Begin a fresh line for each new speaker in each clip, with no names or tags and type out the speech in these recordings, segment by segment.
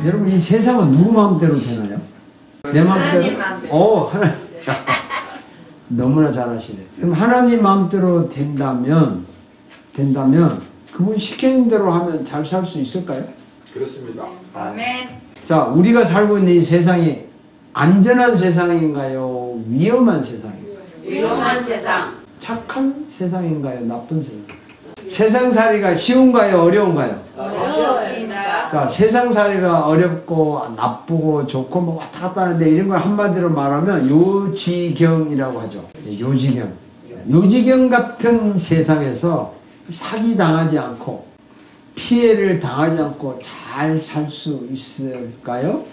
여러분 이 세상은 누구 마음대로 되나요? 내 마음대로? 하나님. 너무나 잘하시네. 그럼 하나님 마음대로 된다면 그분 시키는 대로 하면 잘 살 수 있을까요?
그렇습니다.
아멘.
자, 우리가 살고 있는 이 세상이 안전한 세상인가요? 위험한 세상인가요?
위험한 세상.
착한 세상인가요? 나쁜 세상? 세상살이가 쉬운가요? 어려운가요?
어렵습니다.
자, 세상살이가 어렵고 나쁘고 좋고 뭐 왔다 갔다 하는데 이런 걸 한마디로 말하면 요지경이라고 하죠. 요지경. 요지경 같은 세상에서 사기당하지 않고 피해를 당하지 않고 잘 살 수 있을까요?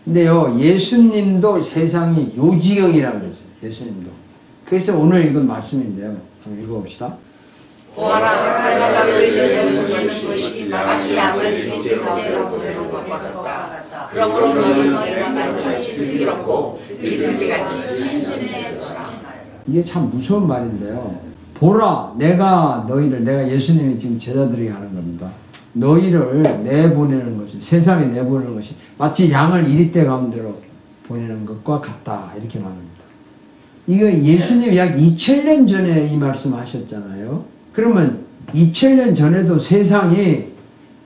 근데요, 예수님도 세상이 요지경이라고 그랬어요. 예수님도. 그래서 오늘 읽은 말씀인데요. 한번 읽어봅시다.
보아라, 하나가 너희를 보내는 마치 양을 이리로 보내는 것과 같다. 그러므로 너희는 내가 마치 슬기롭고 비둘기같이 순순해.
이게 참 무서운 말인데요. 보라, 내가 예수님이 지금 제자들에게 하는 겁니다. 너희를 내보내는 것이, 세상에 내보내는 것이 마치 양을 이리떼 가운데로 보내는 것과 같다. 이렇게 말합니다. 이거 예수님이 약 2000년 전에 이 말씀 하셨잖아요. 그러면 2000년 전에도 세상이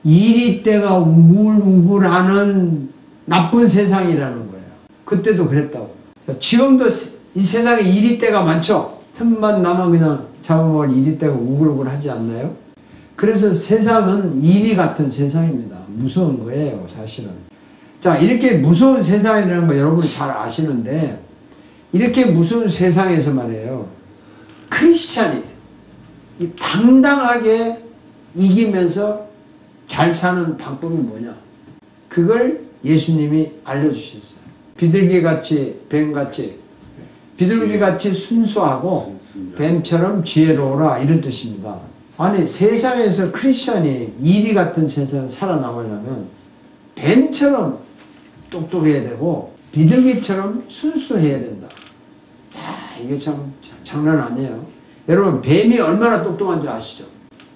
이리떼가 우글우글하는 나쁜 세상이라는 거예요. 그때도 그랬다고. 지금도 이 세상에 이리떼가 많죠. 틈만 나면 그냥 잡아먹을 이리떼가 우글우글하지 않나요? 그래서 세상은 이리 같은 세상입니다. 무서운 거예요, 사실은. 자, 이렇게 무서운 세상이라는 거 여러분이 잘 아시는데, 이렇게 무서운 세상에서 말이에요, 크리스찬이 당당하게 이기면서 잘 사는 방법이 뭐냐? 그걸 예수님이 알려주셨어요. 비둘기같이, 뱀같이, 비둘기같이 순수하고 뱀처럼 지혜로워라, 이런 뜻입니다. 아니, 세상에서 크리스찬이 이리 같은 세상에 살아남으려면 뱀처럼 똑똑해야 되고 비둘기처럼 순수해야 된다. 자, 이게 참 장난 아니에요. 여러분, 뱀이 얼마나 똑똑한지 아시죠?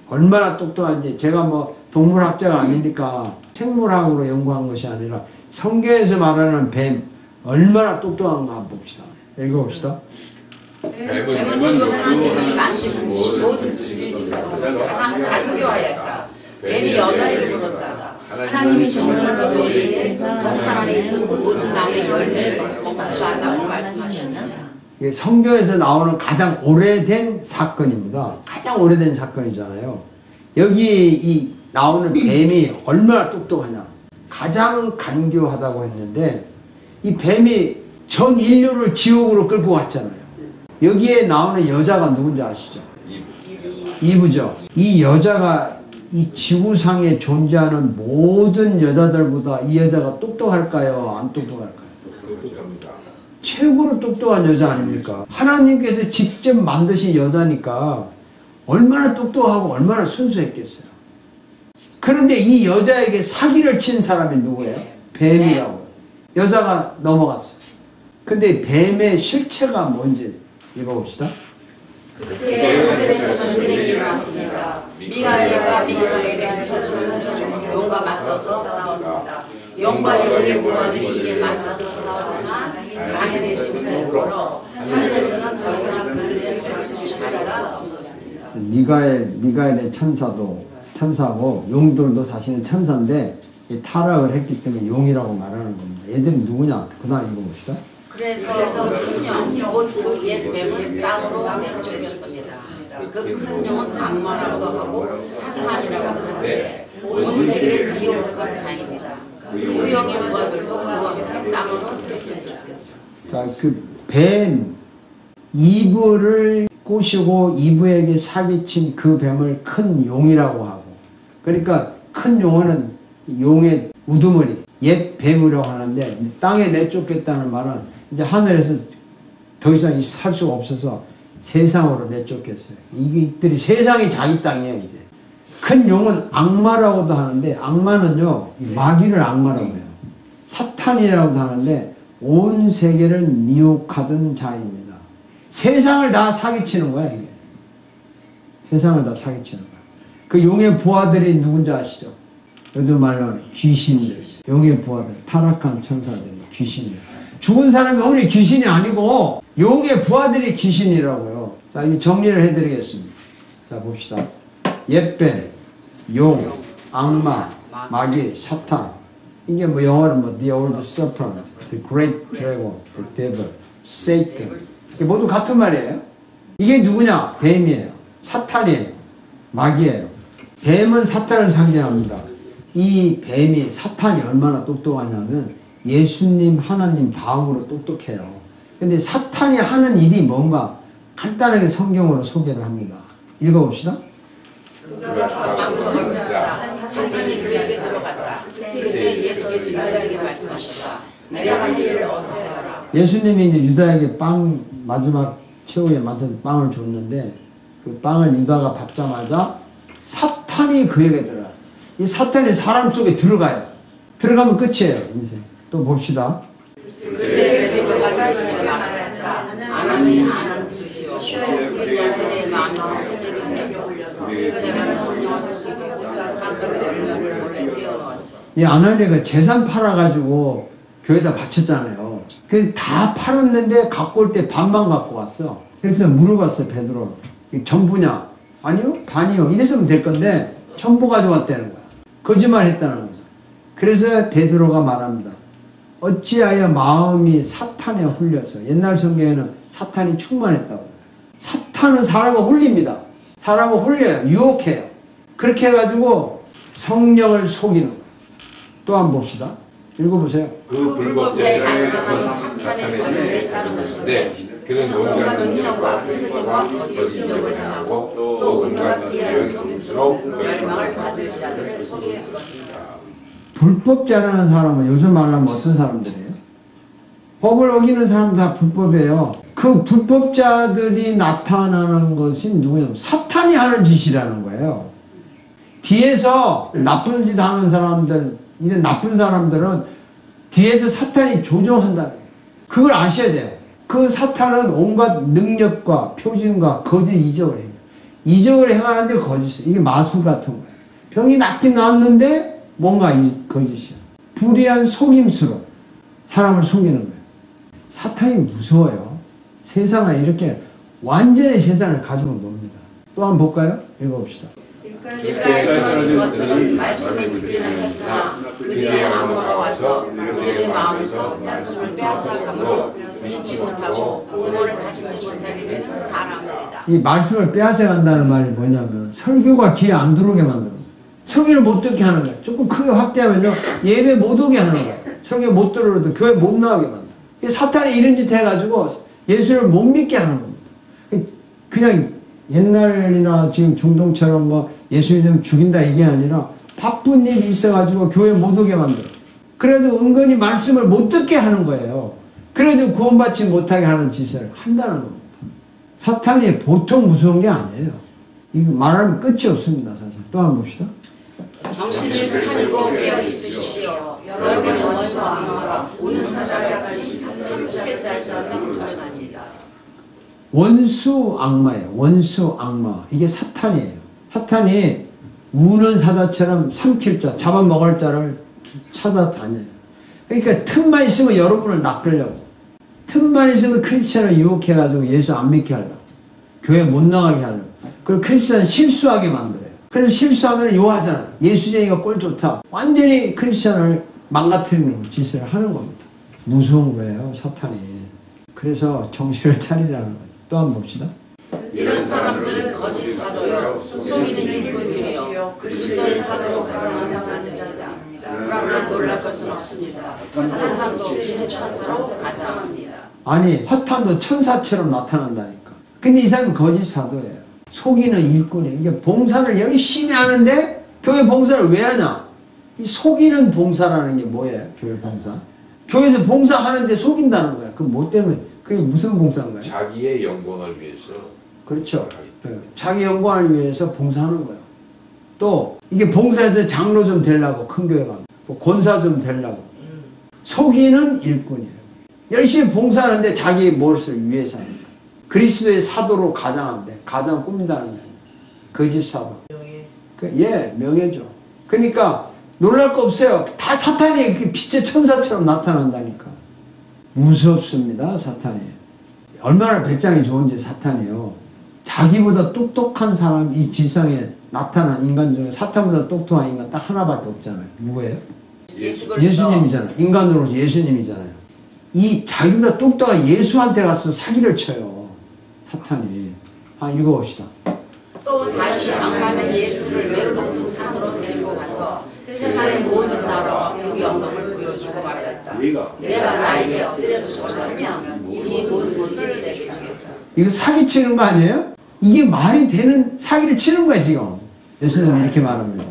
얼마나 똑똑한지. 제가 뭐 동물학자가 아니니까 생물학으로 연구한 것이 아니라 성경에서 말하는 뱀 얼마나 똑똑한가 한번 봅시다. 읽어봅시다.
뱀은 하나님이 만드신 모든 가장 자유하였다. 뱀이 여자에게 물었다. 하나님이 정말로 너희에게 성산 안에 있는 모든 나무의 열매를 먹지 말라고 말씀하셨느냐?
이게 성경에서 나오는 가장 오래된 사건입니다. 가장 오래된 사건이잖아요. 여기 이 나오는 뱀이 얼마나 똑똑하냐. 가장 간교하다고 했는데 이 뱀이 전 인류를 지옥으로 끌고 갔잖아요. 여기에 나오는 여자가 누군지 아시죠? 이브죠. 이 여자가 이 지구상에 존재하는 모든 여자들보다 이 여자가 똑똑할까요? 안 똑똑할까요?
똑똑합니다.
최고로 똑똑한 여자 아닙니까? 하나님께서 직접 만드신 여자니까 얼마나 똑똑하고 얼마나 순수했겠어요. 그런데 이 여자에게 사기를 친 사람이 누구예요? 뱀이라고요. 여자가 넘어갔어요. 근데 뱀의 실체가 뭔지 읽어봅시다.
그때 하늘에서 전쟁이 일어났습니다. 미가엘과 미가엘에 대한 천사는 용과 맞서서 싸웠습니다. 용과 용의 모아들이 이에 맞서서 싸웠지만 강해되지 못했으므로 하늘에서는 더 이상 그들의 천사가 없었습니다.
미가엘의 천사고 용들도 사실은 천사인데 타락을 했기 때문에 용이라고 말하는 겁니다. 얘들이 누구냐? 그다음 읽어봅시다.
그래서 큰 용, 곧 그 옛 뱀은 땅으로 내쫓겼습니다. 그 큰 용은 악마라고도 하고 사탄이라고 하는데 온 세계를 미혹한 자입니다. 그 용의 부하들도 그와 땅으로 내쫓겼습니다.
자, 그 뱀 이브를 꼬시고 이브에게 사기친 그 뱀을 큰 용이라고 하고, 그러니까 큰 용어는 용의 우두머리, 옛 뱀이라고 하는데 땅에 내쫓겠다는 말은 이제 하늘에서 더 이상 살 수가 없어서 세상으로 내쫓겼어요. 이들이 세상이 자기 땅이에요. 이제 큰 용은 악마라고도 하는데 악마는요 마귀를 악마라고 해요. 사탄이라고도 하는데 온 세계를 미혹하던 자입니다. 세상을 다 사기치는 거야 이게. 세상을 다 사기치는 거야. 그 용의 부하들이 누군지 아시죠? 요즘 말로는 귀신들, 용의 부하들, 타락한 천사들이 귀신이에요. 죽은 사람이 우리 귀신이 아니고 용의 부하들이 귀신이라고요. 자, 이 정리를 해드리겠습니다. 자, 봅시다. 옛뱀, 용, 악마, 마귀, 사탄. 이게 뭐 영어로 뭐 the old serpent, the great dragon, the devil, Satan. 이게 모두 같은 말이에요. 이게 누구냐? 뱀이에요. 사탄이에요. 마귀예요. 뱀은 사탄을 상징합니다. 이 뱀이 사탄이 얼마나 똑똑하냐면 예수님 하나님 다음으로 똑똑해요. 근데 사탄이 하는 일이 뭔가 간단하게 성경으로 소개를 합니다. 읽어봅시다.
사탄이 그에게 들어갔다. 그때 예수께서 유다에게 말씀하셨다. 내가 할 일을 어서 해라.
예수님이 이제 유다에게 빵 마지막 최후에 맡은 빵을 줬는데 그 빵을 유다가 받자마자 사탄이 그에게 들어갔어요. 이 사탄이 사람 속에 들어가요. 들어가면 끝이에요, 인생. 또 봅시다.
그때 베드로가 그에게 말하였다. 하나님 아는 뜻이요. 그 자들의 마음이 상하게 올려서 내가 성령을 쏟고 감독의 열매를 몰래 떼어놓았어.
이 아날레가 재산 팔아가지고 교회에다 바쳤잖아요. 그 다 팔았는데 갖고 올 때 반만 갖고 왔어. 그래서 물어봤어요, 베드로. 전부냐? 아니요, 반이요. 이랬으면 될 건데 전부 가져왔다는 거야. 거짓말 했다는 거죠. 그래서 베드로가 말합니다. 어찌하여 마음이 사탄에 홀려서, 옛날 성경에는 사탄이 충만했다고. 사탄은 사람을 홀립니다. 사람을 홀려요. 유혹해요. 그렇게 해가지고 성령을 속이는 거예요. 또 한번 봅시다. 읽어보세요.
그 불법자의 가능한 사탄의 전례를 따른 것인데 그는 온갖 능력과 승리와 거짓적을 행하고 또 온갖 기이한 속임수로 멸망을 받을 자들을 속일 것입니다.
불법자라는 사람은 요즘 말로 하면 어떤 사람들이에요? 법을 어기는 사람 다 불법이에요. 그 불법자들이 나타나는 것이 누구냐면 사탄이 하는 짓이라는 거예요. 뒤에서 나쁜 짓 하는 사람들, 이런 나쁜 사람들은 뒤에서 사탄이 조종한다는 거예요. 그걸 아셔야 돼요. 그 사탄은 온갖 능력과 표징과 거짓 이적을 해요. 이적을 행하는데 거짓이에요. 이게 마술 같은 거예요. 병이 낫긴 나았는데 뭔가 거짓이야. 불의한 속임수로 사람을 속이는 거예요. 사탄이 무서워요. 세상에 이렇게 완전히 세상을 가지고 놉니다. 또 한번 볼까요? 읽어봅시다.
그러니까 것들은 말씀을 듣기는 했으나 그들의 암호가 와서 그들의 마음에서 말씀을 빼앗아감으로 믿지 못하고 구원을 받지 못하게 되는 사람들이다.
이 말씀을 빼앗아간다는 말이 뭐냐면 설교가 귀에 안 들어오게 만드는 거예요. 설교를 못 듣게 하는 거예요. 조금 크게 확대하면요, 예배 못 오게 하는 거예요. 설교 못 들어도 교회 못 나오게 만들어요. 사탄이 이런 짓 해가지고 예수를 못 믿게 하는 겁니다. 그냥 옛날이나 지금 중동처럼 뭐 예수님 죽인다 이게 아니라 바쁜 일이 있어가지고 교회 못 오게 만들어요. 그래도 은근히 말씀을 못 듣게 하는 거예요. 그래도 구원받지 못하게 하는 짓을 한다는 겁니다. 사탄이 보통 무서운 게 아니에요. 이거 말하면 끝이 없습니다. 사실. 또 한번 봅시다.
정신을 차리고 깨어 있으십시오. 여러분의 원수 악마가 오는 사자같이 삼킬자처럼 돌아다닙니다.
원수 악마예요. 원수 악마. 이게 사탄이에요. 사탄이 우는 사자처럼 삼킬 자, 잡아먹을 자를 찾아다녀요. 그러니까 틈만 있으면 여러분을 낚으려고. 틈만 있으면 크리스찬을 유혹해가지고 예수 안 믿게 하려고. 교회 못 나가게 하려고. 그리고 크리스찬을 실수하게 만들어요. 그래서 실수하면 요하잖아요. 예수쟁이가 꼴 좋다. 완전히 크리스찬을 망가뜨리는 짓을 하는 겁니다. 무서운 거예요, 사탄이. 그래서 정신을 차리라는 거예요. 또 한번 봅시다.
이런 사람들은 거짓 사도요, 속이는 일꾼들이요, 그리스도의 사도로 가장하는 자들이다. 그러나 놀랄 것은 없습니다. 사탄도 지세 천사로 가장합니다.
아니, 사탄도 천사처럼 나타난다니까. 근데 이 사람은 거짓 사도예요. 속이는 일꾼이에요. 이게 봉사를 열심히 하는데 교회 봉사를 왜 하냐? 이 속이는 봉사라는 게 뭐예요? 교회 봉사. 교회에서 봉사하는데 속인다는 거야. 그 뭐 때문에? 그게 무슨 봉사인가요?
자기의 영광을 위해서.
그렇죠. 자기 영광을 위해서 봉사하는 거예요. 또 이게 봉사해서 장로 좀 되려고 큰 교회 가면 뭐 권사 좀 되려고 속이는 일꾼이에요. 열심히 봉사하는데 자기 무엇을 위해서 하는 거예요. 그리스도의 사도로 가장한대. 가장 꾸민다는 거예요. 거짓 사도. 예, 명예죠. 그러니까 놀랄 거 없어요. 다 사탄이 빛의 천사처럼 나타난다니까. 무섭습니다, 사탄이. 얼마나 배짱이 좋은지 사탄이요. 자기보다 똑똑한 사람, 이 지상에 나타난 인간 중에 사탄보다 똑똑한 인간 딱 하나밖에 없잖아요. 누구예요? 예수님이잖아요. 인간으로 예수님이잖아요. 이 자기보다 똑똑한 예수한테 가서 사기를 쳐요. 사탄이. 읽어봅시다.
또 다시 악마는 예수를 매우 높은 산으로 데리고 가서 세상의 모든 나라와 그 영광을 보여주고 말했다. 내가 나에게 엎드려서 절하면 이 모든 것을 내게 주겠다.
이거 사기치는 거 아니에요? 이게 말이 되는 사기를 치는 거야 지금. 예수님이 이렇게 말합니다.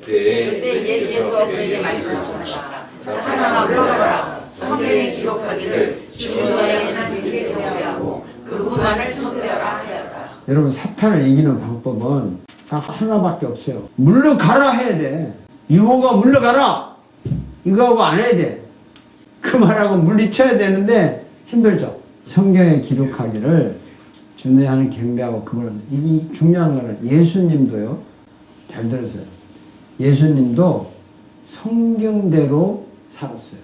그때 예수께서 그에게 말씀하셨다. 사탄아 물러가라. 성경에 기록하기를 주님의 믿게 하고 그분만을 섬겨라 하였다.
여러분 사탄을 이기는 방법은 딱 하나밖에 없어요. 물러가라 해야 돼. 유호가 물러가라. 이거하고 안 해야 돼. 그 말하고 물리쳐야 되는데 힘들죠. 성경에 기록하기를 주내 하는 경배하고 그걸 이 중요한 거는 예수님도요. 잘 들으세요. 예수님도 성경대로 살았어요.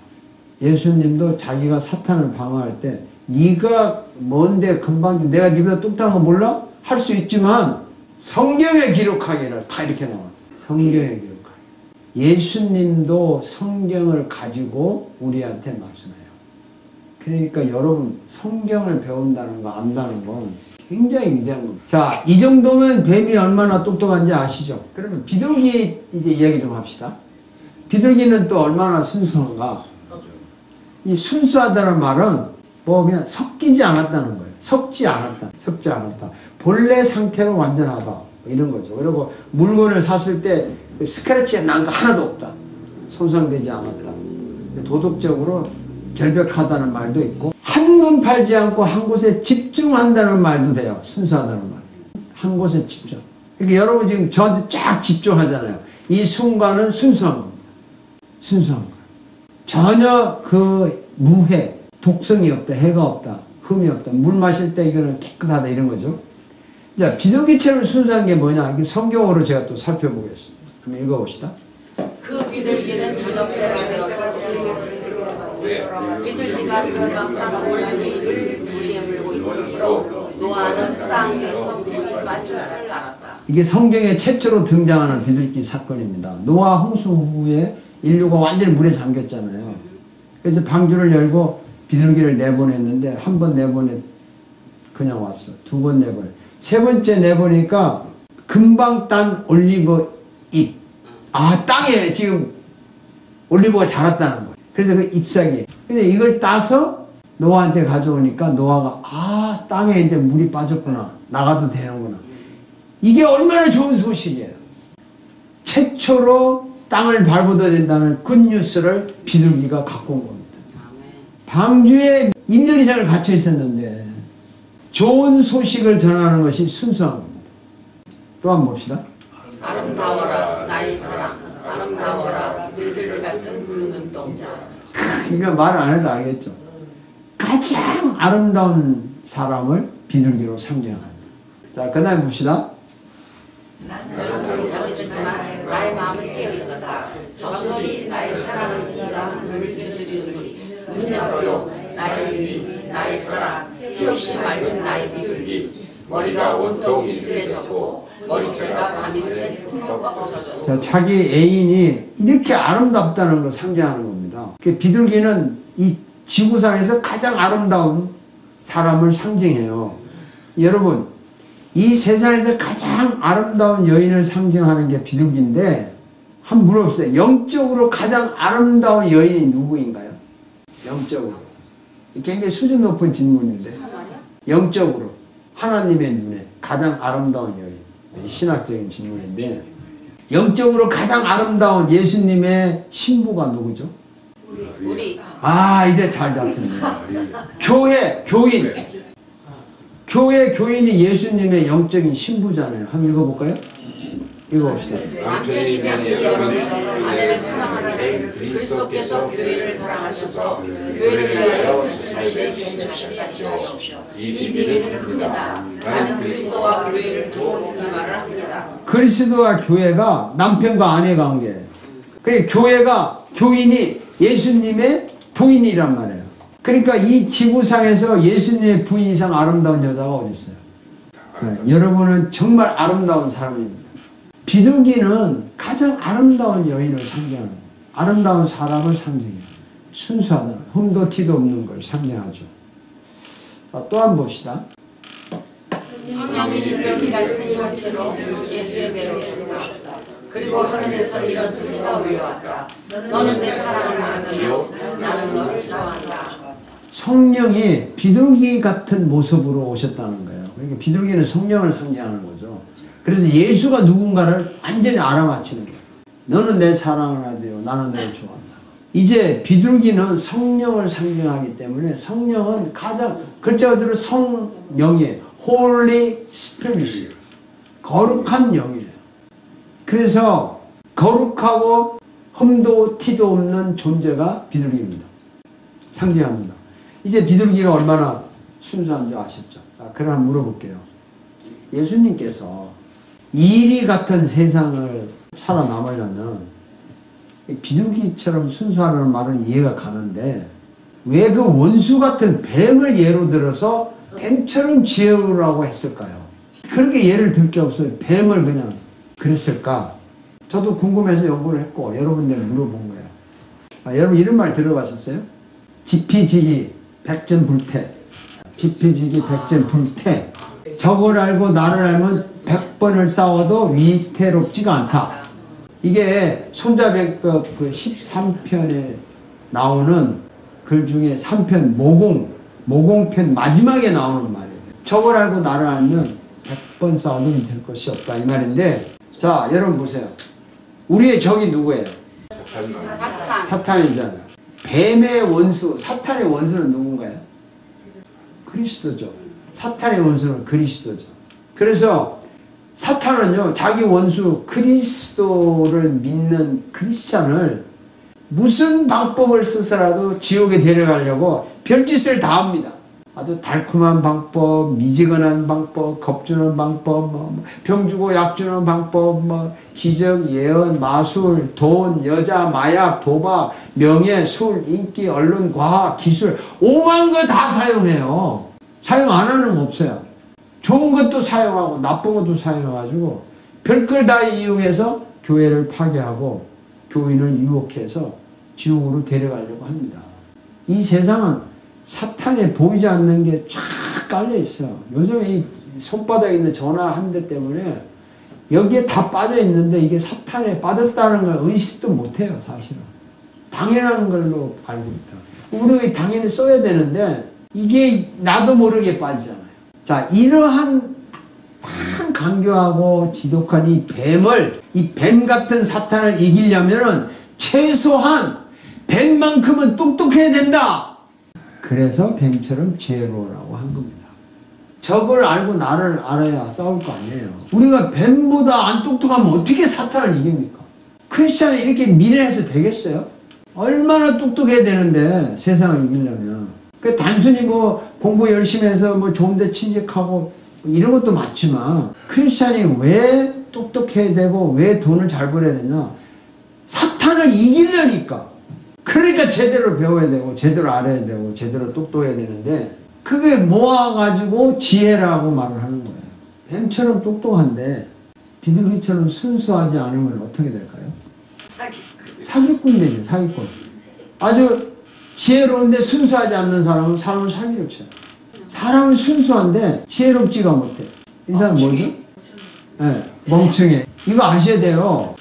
예수님도 자기가 사탄을 방어할 때 네가 뭔데 금방 내가 네보다 똑똑한 거 몰라? 할 수 있지만 성경에 기록하기를 다 이렇게 나와. 성경에 기록하기. 예수님도 성경을 가지고 우리한테 말씀해요. 그러니까 여러분 성경을 배운다는 거 안다는 건 굉장히 위대한 겁니다. 자, 이 정도면 뱀이 얼마나 똑똑한지 아시죠? 그러면 비둘기 이제 이야기 좀 합시다. 비둘기는 또 얼마나 순수한가? 이 순수하다는 말은 뭐 그냥 섞이지 않았다는 거예요. 섞지 않았다. 본래 상태로 완전하다. 뭐 이런 거죠. 그리고 물건을 샀을 때 스크래치가 난 거 하나도 없다. 손상되지 않았다. 도덕적으로 결백하다는 말도 있고 한눈 팔지 않고 한 곳에 집중한다는 말도 돼요. 순수하다는 말. 한 곳에 집중. 그러니까 여러분 지금 저한테 쫙 집중하잖아요. 이 순간은 순수한 겁니다. 순수한 거예요. 전혀 그 무해, 독성이 없다, 해가 없다, 흠이 없다. 물 마실 때 이거는 깨끗하다 이런 거죠. 자, 비둘기처럼 순수한 게 뭐냐? 이게 성경으로 제가 또 살펴보겠습니다. 한번 읽어봅시다.
그 비둘기는 저녁때가 되어서 비둘기가 별박당 올무리를 물에 물고 있었으므로 노아는 땅 위에서 물이 빠진 것을 알았다.
이게 성경에 최초로 등장하는 비둘기 사건입니다. 노아 홍수 후에 인류가 완전히 물에 잠겼잖아요. 그래서 방주를 열고 비둘기를 내보냈는데 한 번 내보내 그냥 왔어. 두 번 내보내. 세 번째 내보니까 금방 딴 올리브 잎. 아, 땅에 지금 올리브가 자랐다는 거예요. 그래서 그 잎사귀에. 근데 이걸 따서 노아한테 가져오니까 노아가 아, 땅에 이제 물이 빠졌구나. 나가도 되는구나. 이게 얼마나 좋은 소식이에요. 최초로 땅을 밟아도 된다는 굿뉴스를 비둘기가 갖고 온 겁니다. 방주에 1년 이상을 갇혀 있었는데 좋은 소식을 전하는 것이 순수한 겁니다. 또 한번 봅시다.
아름다워라 나의 사랑 아름다워라 비둘기 같은 그 눈동자.
그러니까 말을 안 해도 알겠죠. 가장 아름다운 사람을 비둘기로 상징합니다. 자, 그 다음에 봅시다.
나는 잠자고 있었지만 나의 마음은 깨어있었다. 저 소리 나의 사랑은 네가 문을 두드리는 소리. 문 열어요 나의 눈이 나의 사랑 수없이 맑은 나의 비둘기. 머리가 온통 이슬해졌고 머리채가 밤이슬에 흠뻑 젖었어.
자, 자기 애인이 이렇게 아름답다는 걸 상징하는 겁니다. 비둘기는 이 지구상에서 가장 아름다운 사람을 상징해요. 여러분, 이 세상에서 가장 아름다운 여인을 상징하는 게 비둘기인데 한번 물어보세요. 영적으로 가장 아름다운 여인이 누구인가요? 영적으로. 굉장히 수준 높은 질문인데 영적으로 하나님의 눈에 가장 아름다운 여인. 신학적인 질문인데 영적으로 가장 아름다운 예수님의 신부가 누구죠?
우리
아, 이제 잘 잡혔네요. 교인. 교회 교인이 예수님의 영적인 신부잖아요. 한번 읽어볼까요? 읽어봅시다.
남편이 된 여러분이 아내를 사랑하기를 그리스도께서 교회를 사랑하셔서 교회를 위하여 자신을 내주셨다시오. 이 비밀은 큽니다. 나는 그리스도와 교회를 도우는 이 말을 합니다.
그리스도와 교회가 남편과 아내 관계예요. 그러니까 교회가, 교인이 예수님의 부인이란 말이에요. 그러니까 이 지구상에서 예수님의 부인 이상 아름다운 여자가 어디 있어요? 네, 여러분은 정말 아름다운 사람입니다. 비둘기는 가장 아름다운 여인을 상징하는, 아름다운 사람을 상징해요. 순수하다, 흠도 티도 없는 걸 상징하죠. 자, 또 한 번 봅시다.
성령이 비둘기같은 형체로 예수의 배로 오셨다. 그리고 하늘에서 이런 소리가 울려왔다. 너는 내 사랑하는 아들이요 나는 너를 좋아한다.
성령이 비둘기 같은 모습으로 오셨다는 거예요. 그러니까 비둘기는 성령을 상징하는 거죠. 그래서 예수가 누군가를 완전히 알아맞히는 거예요. 너는 내 사랑하는 아들이요 나는 너를 좋아한다. 이제 비둘기는 성령을 상징하기 때문에 성령은 가장 글자 그대로 성령이에요. Holy Spirit. 거룩한 영이에요. 그래서 거룩하고 흠도 티도 없는 존재가 비둘기입니다. 상징합니다. 이제 비둘기가 얼마나 순수한지 아셨죠? 자, 그럼 한번 물어볼게요. 예수님께서 이리 같은 세상을 살아남으려면 비둘기처럼 순수하라는 말은 이해가 가는데 왜 그 원수 같은 뱀을 예로 들어서 뱀처럼 지혜로라고 했을까요? 그렇게 예를 들 게 없어요. 뱀을 그냥 그랬을까? 저도 궁금해서 연구를 했고 여러분들 물어본 거예요. 여러분 이런 말 들어봤었어요? 지피지기 백전불태. 지피지기 백전불태. 적을 알고 나를 알면 100번을 싸워도 위태롭지가 않다. 이게 손자백법 그 13편에 나오는 글 중에 3편 모공편 마지막에 나오는 말이에요. 적을 알고 나를 알면 100번 싸워도 위태로울 것이 없다 이 말인데, 자 여러분 보세요. 우리의 적이 누구예요? 사탄이잖아요. 뱀의 원수, 사탄의 원수는 누군가요? 그리스도죠. 사탄의 원수는 그리스도죠. 그래서 사탄은요, 자기 원수 그리스도를 믿는 크리스찬을 무슨 방법을 써서라도 지옥에 데려가려고 별짓을 다 합니다. 아주 달콤한 방법, 미지근한 방법, 겁주는 방법, 병 주고 약 주는 방법, 기적, 예언, 마술, 돈, 여자, 마약, 도박, 명예, 술, 인기, 언론, 과학, 기술, 오만 거 다 사용해요. 사용 안 하는 거 없어요. 좋은 것도 사용하고 나쁜 것도 사용해가지고 별걸 다 이용해서 교회를 파괴하고 교인을 유혹해서 지옥으로 데려가려고 합니다. 이 세상은 사탄에 보이지 않는 게 쫙 깔려 있어요. 요즘에 이 손바닥에 있는 전화 한 대 때문에 여기에 다 빠져 있는데 이게 사탄에 빠졌다는 걸 의식도 못해요, 사실은. 당연한 걸로 알고 있다. 우리가 당연히 써야 되는데 이게 나도 모르게 빠지잖아요. 자, 이러한 참 간교하고 지독한 이 뱀을, 이 뱀 같은 사탄을 이기려면은 최소한 뱀만큼은 똑똑해야 된다. 그래서 뱀처럼 지혜로우라고 한 겁니다. 적을 알고 나를 알아야 싸울 거 아니에요. 우리가 뱀보다 안 똑똑하면 어떻게 사탄을 이깁니까? 크리스찬이 이렇게 미래에서 되겠어요? 얼마나 똑똑해야 되는데 세상을 이기려면. 그 단순히 공부 열심히 해서 좋은 데 취직하고 이런 것도 맞지만 크리스찬이 왜 똑똑해야 되고 왜 돈을 잘 벌어야 되냐? 사탄을 이기려니까. 그러니까 제대로 배워야 되고 제대로 알아야 되고 제대로 똑똑해야 되는데 그게 모아가지고 지혜라고 말을 하는 거예요. 뱀처럼 똑똑한데 비둘기처럼 순수하지 않으면 어떻게 될까요? 사기꾼 되죠. 사기꾼. 아주 지혜로운데 순수하지 않는 사람은 사람을 사기로 쳐요. 사람은 순수한데 지혜롭지가 못해. 이 사람 뭐죠? 네, 멍청해. 이거 아셔야 돼요.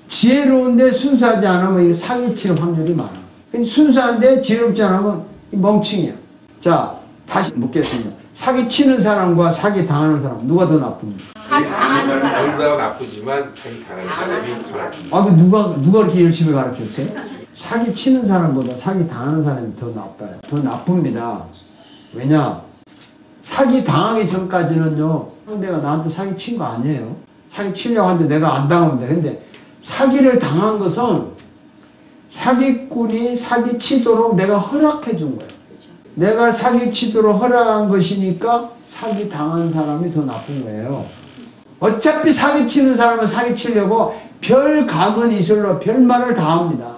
지혜로운데 순수하지 않으면 이게 사기칠 확률이 많아. 순수한데 지혜롭지 않으면 멍청이야. 자, 다시 묻겠습니다. 사기치는 사람과 사기 당하는 사람 누가 더 나쁩니까?
사기 당하는 사람.
둘 다 나쁘지만 사기 당하는 사람이 더 나쁩니다.
누가 그렇게 열심히 가르쳤어요? 사기 치는 사람보다 사기 당하는 사람이 더 나빠요. 더 나쁩니다. 왜냐? 사기 당하기 전까지는요, 상대가 나한테 사기 친 거 아니에요. 사기 치려고 하는데 내가 안 당하면 돼. 근데 사기를 당한 것은 사기꾼이 사기 치도록 내가 허락해 준 거예요. 내가 사기 치도록 허락한 것이니까 사기 당한 사람이 더 나쁜 거예요. 어차피 사기 치는 사람은 사기 치려고 별 감은 이슬로 별말을 다 합니다.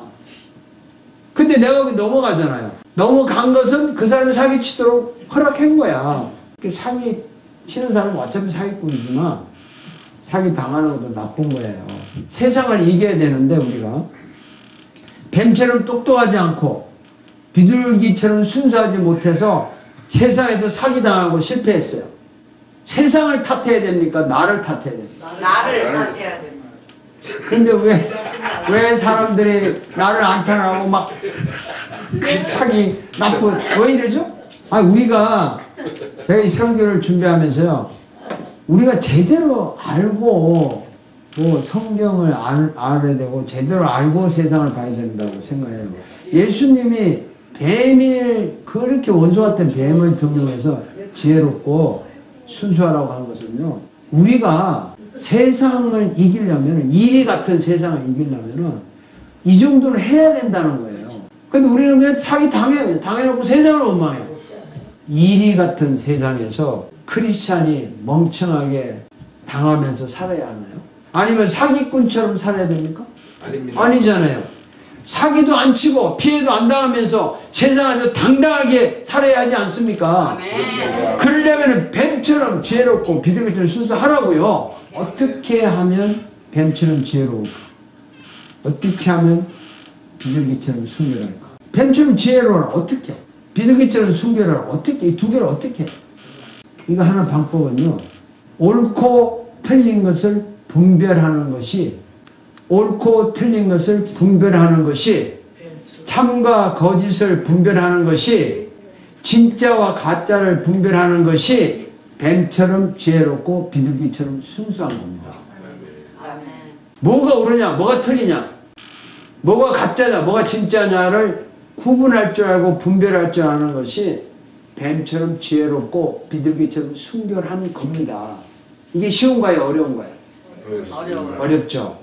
근데 내가 거기 넘어가잖아요. 넘어간 것은 그 사람을 사기치도록 허락한 거야. 사기 치는 사람은 어차피 사기꾼이지만 사기 당하는 것도 나쁜 거예요. 세상을 이겨야 되는데 우리가 뱀처럼 똑똑하지 않고 비둘기처럼 순수하지 못해서 세상에서 사기당하고 실패했어요. 세상을 탓해야 됩니까? 나를 탓해야 됩니까?
나를 탓해야 됩니다.
근데 왜 사람들이 나를 안 탓하고 막 그 사기 나쁜 왜 이러죠? 아니 우리가 제가 이 설교를 준비하면서요, 우리가 제대로 알고 뭐 성경을 알아야 되고 제대로 알고 세상을 봐야 된다고 생각해요. 예수님이 뱀을 그렇게 원수 같은 뱀을 등용해서 지혜롭고 순수하라고 한 것은요, 우리가 세상을 이기려면, 이리 같은 세상을 이기려면 이 정도는 해야 된다는 거예요. 근데 우리는 그냥 사기 당해놓고 세상을 원망해요. 이리 같은 세상에서 크리스찬이 멍청하게 당하면서 살아야 하나요? 아니면 사기꾼처럼 살아야 됩니까?
아닙니다.
아니잖아요. 사기도 안 치고 피해도 안 당하면서 세상에서 당당하게 살아야 하지 않습니까? 그러려면 뱀처럼 지혜롭고 비둘기처럼 순수하라고요. 어떻게 하면 뱀처럼 지혜로울까? 어떻게 하면 비둘기처럼 순결할까? 뱀처럼 지혜로워라 어떻게? 비둘기처럼 순결하라 어떻게? 이 두 개를 어떻게? 이거 하나 방법은요, 옳고 틀린 것을 분별하는 것이, 옳고 틀린 것을 분별하는 것이, 참과 거짓을 분별하는 것이, 진짜와 가짜를 분별하는 것이 뱀처럼 지혜롭고 비둘기처럼 순수한 겁니다. 뭐가 옳으냐, 뭐가 틀리냐, 뭐가 가짜냐, 뭐가 진짜냐를 구분할 줄 알고 분별할 줄 아는 것이 뱀처럼 지혜롭고 비둘기처럼 순결한 겁니다. 이게 쉬운가요? 어려운가요?
어려워요.
어렵죠.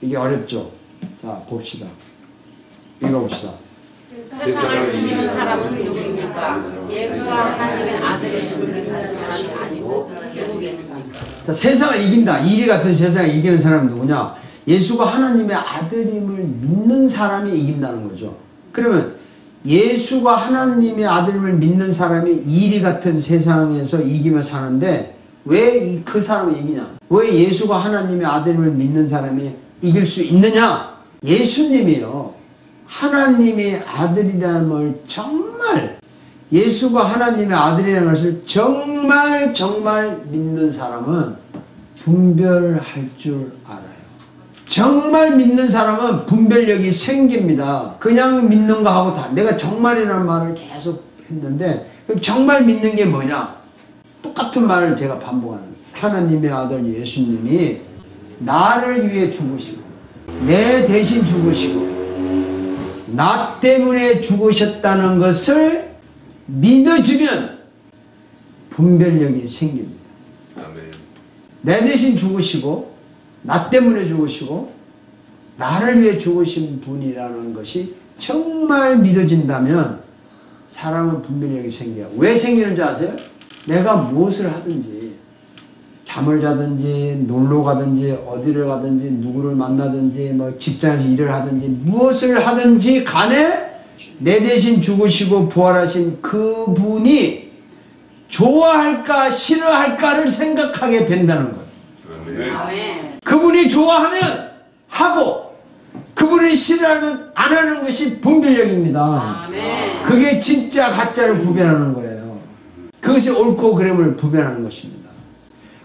이게 어렵죠. 자, 봅시다. 읽어봅시다.
세상을 이기는 사람은 누구입니까? 예수가 하나님의 아들이심을 믿는 사람이 아니고 누구겠습니까?
자, 세상을 이긴다. 이리 같은 세상을 이기는 사람은 누구냐? 예수가 하나님의 아들임을 믿는 사람이 이긴다는 거죠. 그러면 예수가 하나님의 아들임을 믿는 사람이 이리 같은 세상에서 이기며 사는데 왜 그 사람이 이기냐? 왜 예수가 하나님의 아들임을 믿는 사람이 이길 수 있느냐? 예수님이요, 하나님의 아들이라는 걸 정말, 예수가 하나님의 아들이라는 것을 정말 믿는 사람은 분별할 줄 알아요. 정말 믿는 사람은 분별력이 생깁니다. 그냥 믿는 거 하고 다, 내가 정말이라는 말을 계속 했는데 정말 믿는 게 뭐냐? 똑같은 말을 제가 반복하는 거예요. 하나님의 아들 예수님이 나를 위해 죽으시고 내 대신 죽으시고 나 때문에 죽으셨다는 것을 믿어지면 분별력이 생깁니다. 내 대신 죽으시고 나 때문에 죽으시고 나를 위해 죽으신 분이라는 것이 정말 믿어진다면 사람은 분별력이 생겨요. 왜 생기는 줄 아세요? 내가 무엇을 하든지, 잠을 자든지 놀러 가든지 어디를 가든지 누구를 만나든지 뭐 직장에서 일을 하든지 무엇을 하든지 간에 내 대신 죽으시고 부활하신 그분이 좋아할까 싫어할까를 생각하게 된다는 거예요.
아멘.
그분이 좋아하면 하고 그분이 싫어하면 안 하는 것이 분별력입니다.
아멘.
그게 진짜 가짜를 구별하는 거예요. 그것이 옳고 그름을 구별하는 것입니다.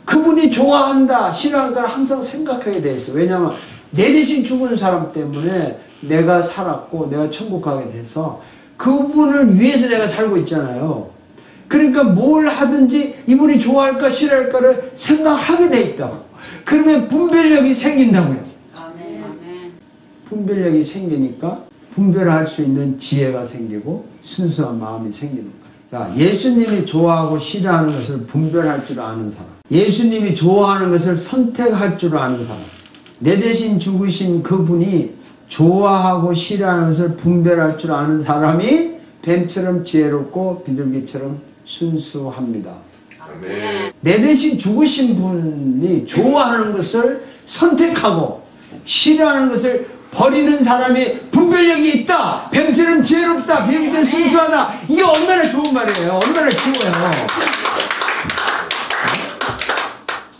그분이 좋아한다 싫어한다를 항상 생각하게 돼 있어요. 왜냐하면 내 대신 죽은 사람 때문에 내가 살았고 내가 천국 가게 돼서 그분을 위해서 내가 살고 있잖아요. 그러니까 뭘 하든지 이분이 좋아할까 싫어할까를 생각하게 돼 있다고. 그러면 분별력이 생긴다고요.
아멘.
분별력이 생기니까 분별할 수 있는 지혜가 생기고 순수한 마음이 생기는 거예요. 자, 예수님이 좋아하고 싫어하는 것을 분별할 줄 아는 사람, 예수님이 좋아하는 것을 선택할 줄 아는 사람, 내 대신 죽으신 그분이 좋아하고 싫어하는 것을 분별할 줄 아는 사람이 뱀처럼 지혜롭고 비둘기처럼 순수합니다.
아멘.
내 대신 죽으신 분이 좋아하는 것을 선택하고 싫어하는 것을 버리는 사람이 분별력이 있다. 뱀처럼 지혜롭다. 뱀처럼 순수하다. 이게 얼마나 좋은 말이에요. 얼마나 쉬워요.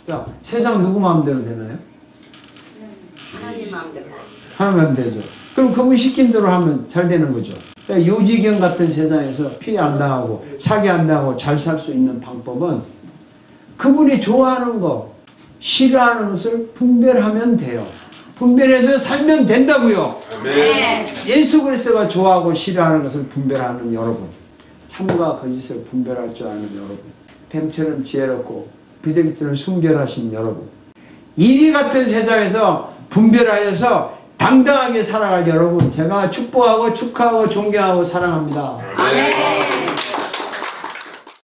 자, 세상 누구 마음대로 되나요?
하나님 마음대로.
하나님 마음대로 되죠. 그럼 그분 시킨 대로 하면 잘 되는 거죠. 그러니까 요지경 같은 세상에서 피해 안 당하고 사기 안 당하고 잘 살 수 있는 방법은 그분이 좋아하는 거, 싫어하는 것을 분별하면 돼요. 분별해서 살면 된다고요.
네.
예수 그리스도가 좋아하고 싫어하는 것을 분별하는 여러분, 참과 거짓을 분별할 줄 아는 여러분, 뱀처럼 지혜롭고 비둘기처럼 순결하신 여러분, 이리 같은 세상에서 분별하여서 당당하게 살아갈 여러분, 제가 축복하고 축하하고 존경하고 사랑합니다.
네.